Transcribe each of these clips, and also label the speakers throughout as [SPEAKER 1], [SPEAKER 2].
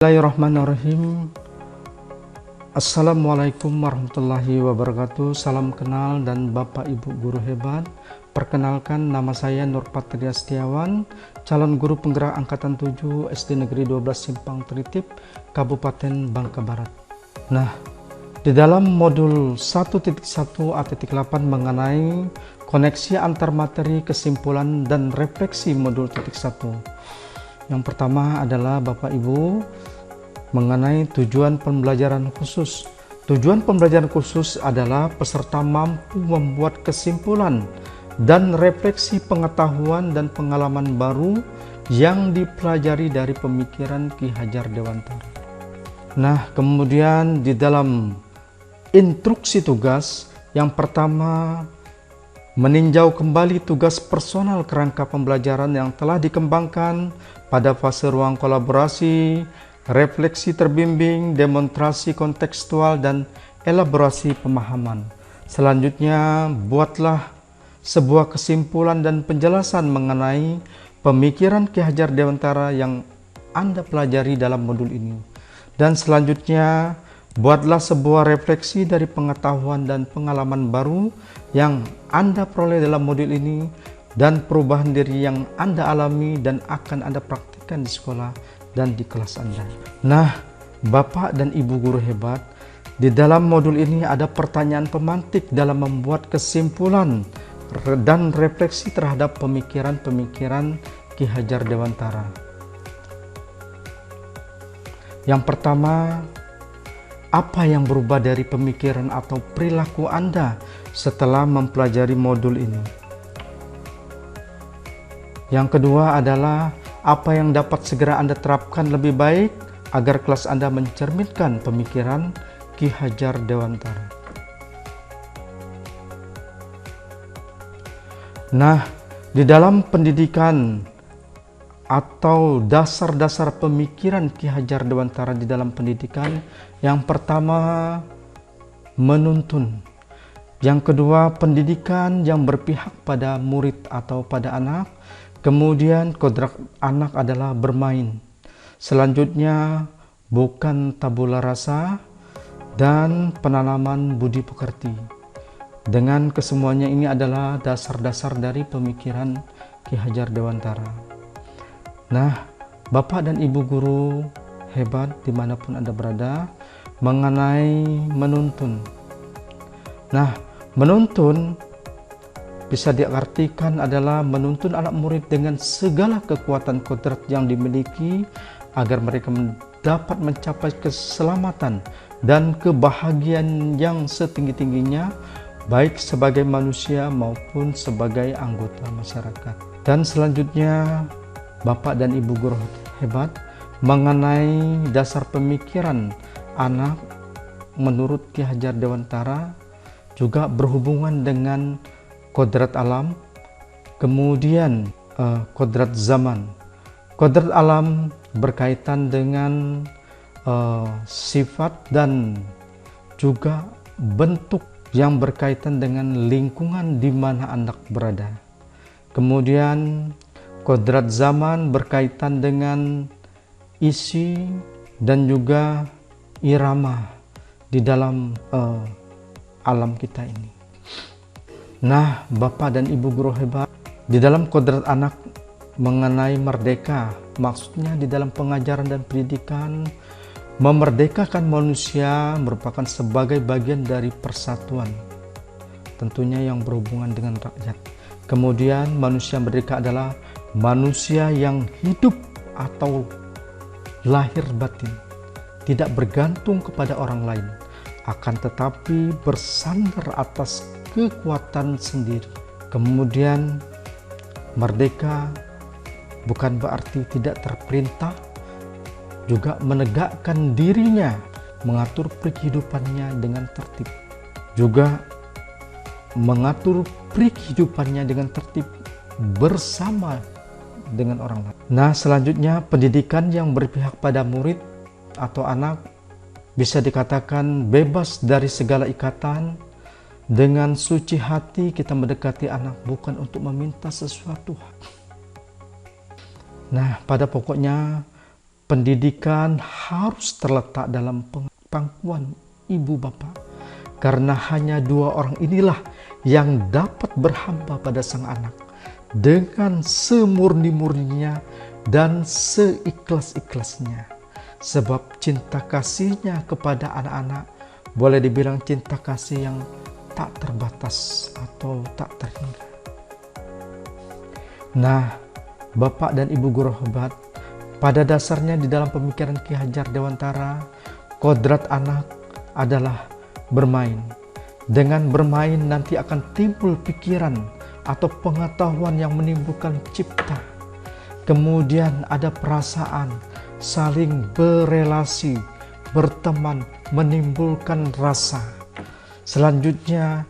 [SPEAKER 1] Bismillahirrahmanirrahim. Assalamualaikum warahmatullahi wabarakatuh. Salam kenal dan Bapak Ibu guru hebat. Perkenalkan, nama saya Nur Patria Setiawan, calon guru penggerak angkatan 7 SD Negeri 12 Simpang Tritip, Kabupaten Bangka Barat. Nah, di dalam modul 1.1a.8 mengenai koneksi antar materi, kesimpulan dan refleksi modul 1. Yang pertama adalah Bapak Ibu mengenai tujuan pembelajaran khusus. Tujuan pembelajaran khusus adalah peserta mampu membuat kesimpulan dan refleksi pengetahuan dan pengalaman baru yang dipelajari dari pemikiran Ki Hajar Dewantara. Nah, kemudian di dalam instruksi tugas yang pertama, meninjau kembali tugas personal kerangka pembelajaran yang telah dikembangkan pada fase ruang kolaborasi, refleksi terbimbing, demonstrasi kontekstual, dan elaborasi pemahaman. Selanjutnya, buatlah sebuah kesimpulan dan penjelasan mengenai pemikiran Ki Hajar Dewantara yang Anda pelajari dalam modul ini. Dan selanjutnya, buatlah sebuah refleksi dari pengetahuan dan pengalaman baru yang Anda peroleh dalam modul ini dan perubahan diri yang Anda alami dan akan Anda praktikkan di sekolah dan di kelas Anda. Nah, Bapak dan Ibu guru hebat, di dalam modul ini ada pertanyaan pemantik dalam membuat kesimpulan dan refleksi terhadap pemikiran-pemikiran Ki Hajar Dewantara. Yang pertama, apa yang berubah dari pemikiran atau perilaku Anda setelah mempelajari modul ini? Yang kedua adalah apa yang dapat segera Anda terapkan lebih baik agar kelas Anda mencerminkan pemikiran Ki Hajar Dewantara. Nah, di dalam pendidikan atau dasar-dasar pemikiran Ki Hajar Dewantara di dalam pendidikan, yang pertama menuntun, yang kedua pendidikan yang berpihak pada murid atau pada anak, kemudian kodrat anak adalah bermain, selanjutnya bukan tabula rasa, dan penanaman budi pekerti. Dengan kesemuanya ini adalah dasar-dasar dari pemikiran Ki Hajar Dewantara. Nah, Bapak dan Ibu guru hebat dimanapun Anda berada, mengenai menuntun. Nah, menuntun bisa diartikan adalah menuntun anak murid dengan segala kekuatan kodrat yang dimiliki agar mereka dapat mencapai keselamatan dan kebahagiaan yang setinggi-tingginya, baik sebagai manusia maupun sebagai anggota masyarakat. Dan selanjutnya, Bapak dan Ibu guru hebat, mengenai dasar pemikiran anak menurut Ki Hajar Dewantara juga berhubungan dengan kodrat alam, kemudian kodrat zaman. Kodrat alam berkaitan dengan sifat dan juga bentuk yang berkaitan dengan lingkungan di mana anak berada. Kemudian kodrat zaman berkaitan dengan isi dan juga irama di dalam alam kita ini. Nah, Bapak dan Ibu guru hebat, di dalam kodrat anak mengenai merdeka, maksudnya di dalam pengajaran dan pendidikan, memerdekakan manusia merupakan sebagai bagian dari persatuan, tentunya yang berhubungan dengan rakyat. Kemudian manusia merdeka adalah manusia yang hidup atau lahir batin, tidak bergantung kepada orang lain, akan tetapi bersandar atas kekuatan sendiri. Kemudian merdeka bukan berarti tidak terperintah, juga menegakkan dirinya, mengatur kehidupannya dengan tertib, juga mengatur kehidupannya dengan tertib bersama dengan orang lain. Nah, selanjutnya pendidikan yang berpihak pada murid atau anak bisa dikatakan bebas dari segala ikatan. Dengan suci hati kita mendekati anak bukan untuk meminta sesuatu. Nah, pada pokoknya pendidikan harus terletak dalam pangkuan ibu bapak. Karena hanya dua orang inilah yang dapat berhamba pada sang anak dengan semurni-murninya dan seikhlas-ikhlasnya. Sebab cinta kasihnya kepada anak-anak boleh dibilang cinta kasih yang tak terbatas atau tak terhingga. Nah, Bapak dan Ibu guru hebat, pada dasarnya di dalam pemikiran Ki Hajar Dewantara, kodrat anak adalah bermain. Dengan bermain nanti akan timbul pikiran atau pengetahuan yang menimbulkan cipta. Kemudian ada perasaan, saling berelasi, berteman, menimbulkan rasa. Selanjutnya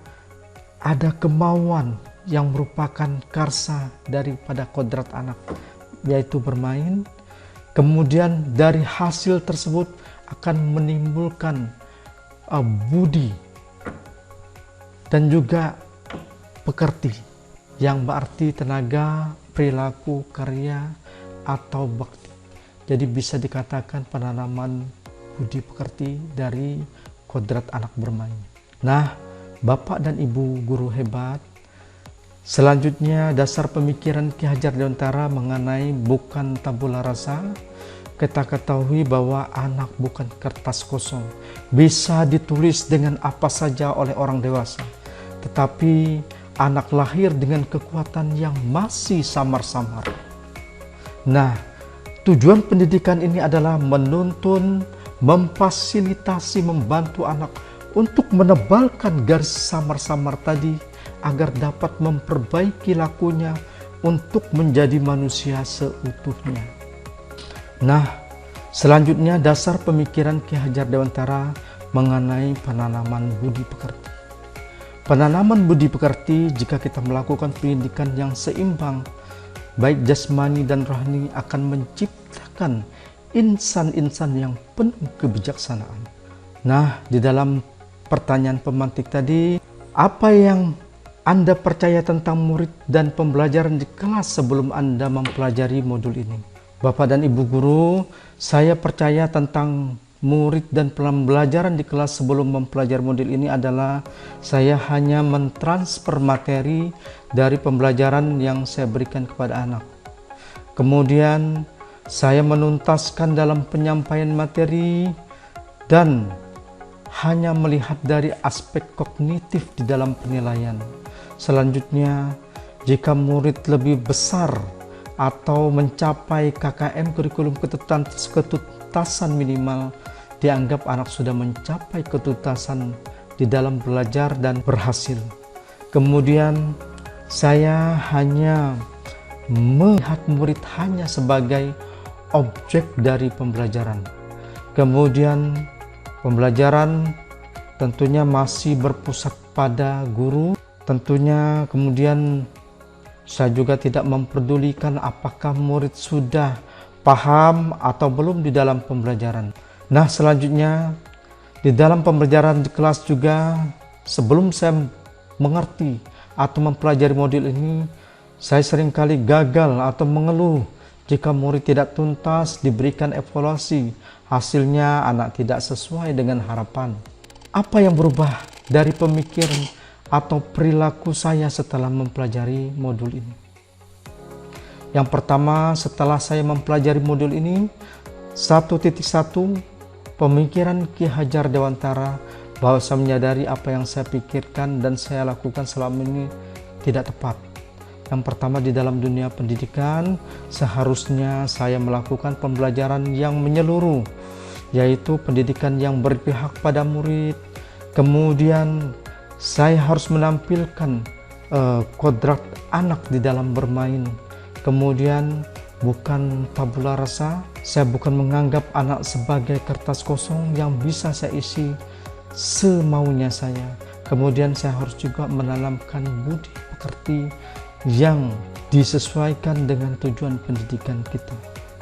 [SPEAKER 1] ada kemauan yang merupakan karsa daripada kodrat anak, yaitu bermain. Kemudian dari hasil tersebut akan menimbulkan budi dan juga pekerti, yang berarti tenaga, perilaku, karya, atau bakti. Jadi bisa dikatakan penanaman budi pekerti dari kodrat anak bermain. Nah, Bapak dan Ibu guru hebat, selanjutnya dasar pemikiran Ki Hajar Dewantara mengenai bukan tabula rasa. Kita ketahui bahwa anak bukan kertas kosong, bisa ditulis dengan apa saja oleh orang dewasa. Tetapi anak lahir dengan kekuatan yang masih samar-samar. Nah, tujuan pendidikan ini adalah menuntun, memfasilitasi, membantu anak untuk menebalkan garis samar-samar tadi agar dapat memperbaiki lakunya untuk menjadi manusia seutuhnya. Nah, selanjutnya dasar pemikiran Ki Hajar Dewantara mengenai penanaman budi pekerti. Penanaman budi pekerti, jika kita melakukan pendidikan yang seimbang, baik jasmani dan rohani, akan menciptakan insan-insan yang penuh kebijaksanaan. Nah, di dalam pertanyaan pemantik tadi, apa yang Anda percaya tentang murid dan pembelajaran di kelas sebelum Anda mempelajari modul ini? Bapak dan Ibu guru, saya percaya tentang murid dan pembelajaran di kelas sebelum mempelajari modul ini adalah saya hanya mentransfer materi dari pembelajaran yang saya berikan kepada anak. Kemudian saya menuntaskan dalam penyampaian materi dan hanya melihat dari aspek kognitif di dalam penilaian. Selanjutnya, jika murid lebih besar atau mencapai KKM kurikulum ketuntasan minimal, dianggap anak sudah mencapai ketuntasan di dalam belajar dan berhasil. Kemudian saya hanya melihat murid hanya sebagai objek dari pembelajaran. Kemudian pembelajaran tentunya masih berpusat pada guru. Tentunya kemudian saya juga tidak memperdulikan apakah murid sudah paham atau belum di dalam pembelajaran. Nah, selanjutnya di dalam pembelajaran di kelas juga, sebelum saya mengerti atau mempelajari modul ini, saya seringkali gagal atau mengeluh jika murid tidak tuntas diberikan evaluasi. Hasilnya anak tidak sesuai dengan harapan. Apa yang berubah dari pemikiran atau perilaku saya setelah mempelajari modul ini? Yang pertama, setelah saya mempelajari modul ini, 1.1 pemikiran Ki Hajar Dewantara bahwa saya menyadari apa yang saya pikirkan dan saya lakukan selama ini tidak tepat. Yang pertama, di dalam dunia pendidikan seharusnya saya melakukan pembelajaran yang menyeluruh, yaitu pendidikan yang berpihak pada murid. Kemudian saya harus menampilkan kodrat anak di dalam bermain. Kemudian bukan tabula rasa, saya bukan menganggap anak sebagai kertas kosong yang bisa saya isi semaunya saya. Kemudian saya harus juga menanamkan budi pekerti yang disesuaikan dengan tujuan pendidikan kita.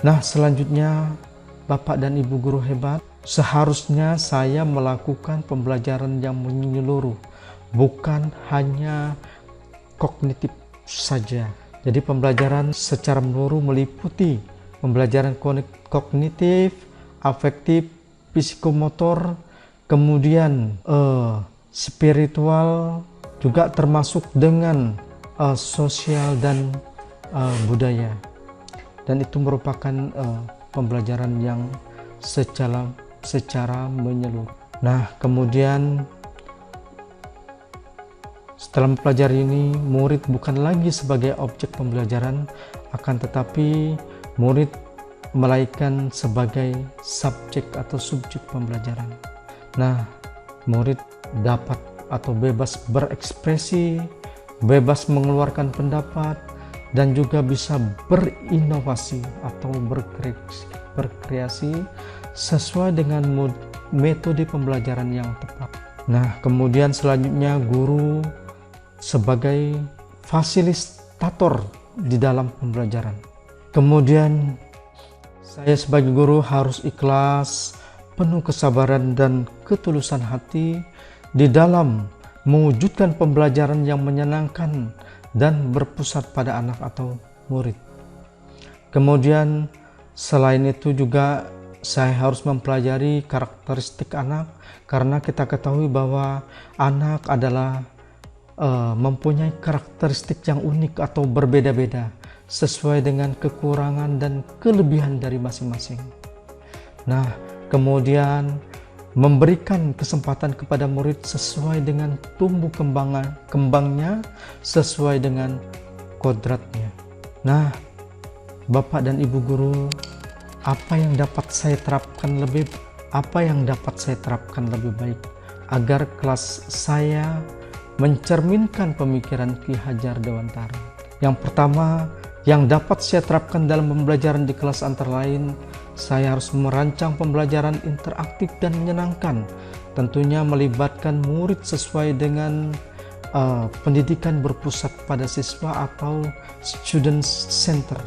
[SPEAKER 1] Nah, selanjutnya Bapak dan Ibu guru hebat, seharusnya saya melakukan pembelajaran yang menyeluruh, bukan hanya kognitif saja. Jadi pembelajaran secara menyeluruh meliputi pembelajaran kognitif, afektif, psikomotor, kemudian spiritual, juga termasuk dengan sosial dan budaya. Dan itu merupakan pembelajaran yang secara menyeluruh. Nah, kemudian setelah mempelajari ini, murid bukan lagi sebagai objek pembelajaran, akan tetapi murid melainkan sebagai subjek atau subjek pembelajaran. Nah, murid dapat atau bebas berekspresi, bebas mengeluarkan pendapat, dan juga bisa berinovasi atau berkreasi sesuai dengan metode pembelajaran yang tepat. Nah, kemudian selanjutnya guru sebagai fasilitator di dalam pembelajaran. Kemudian saya sebagai guru harus ikhlas, penuh kesabaran dan ketulusan hati di dalam mewujudkan pembelajaran yang menyenangkan dan berpusat pada anak atau murid. Kemudian selain itu juga saya harus mempelajari karakteristik anak, karena kita ketahui bahwa anak adalah mempunyai karakteristik yang unik atau berbeda-beda sesuai dengan kekurangan dan kelebihan dari masing-masing. Nah, kemudian memberikan kesempatan kepada murid sesuai dengan tumbuh kembangnya, sesuai dengan kodratnya. Nah, Bapak dan Ibu guru, apa yang dapat saya terapkan lebih baik agar kelas saya mencerminkan pemikiran Ki Hajar Dewantara. Yang pertama, yang dapat saya terapkan dalam pembelajaran di kelas antara lain, saya harus merancang pembelajaran interaktif dan menyenangkan, tentunya melibatkan murid sesuai dengan pendidikan berpusat pada siswa atau student center.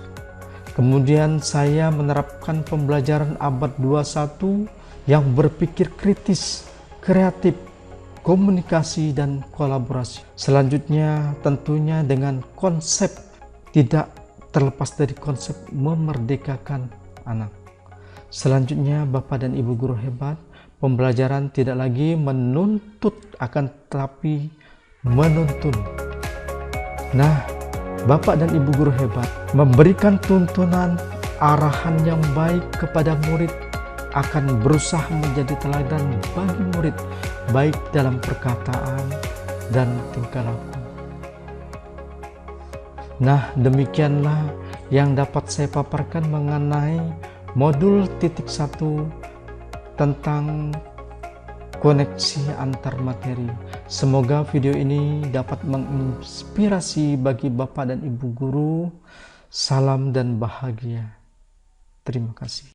[SPEAKER 1] Kemudian saya menerapkan pembelajaran abad 21 yang berpikir kritis, kreatif, komunikasi dan kolaborasi. Selanjutnya tentunya dengan konsep, tidak terlepas dari konsep memerdekakan anak. Selanjutnya Bapak dan Ibu guru hebat, pembelajaran tidak lagi menuntut akan tetapi menuntun. Nah, Bapak dan Ibu guru hebat memberikan tuntunan arahan yang baik kepada murid, akan berusaha menjadi teladan bagi murid baik dalam perkataan dan tingkah laku. Nah, demikianlah yang dapat saya paparkan mengenai modul titik 1 tentang koneksi antar materi. Semoga video ini dapat menginspirasi bagi Bapak dan Ibu guru. Salam dan bahagia. Terima kasih.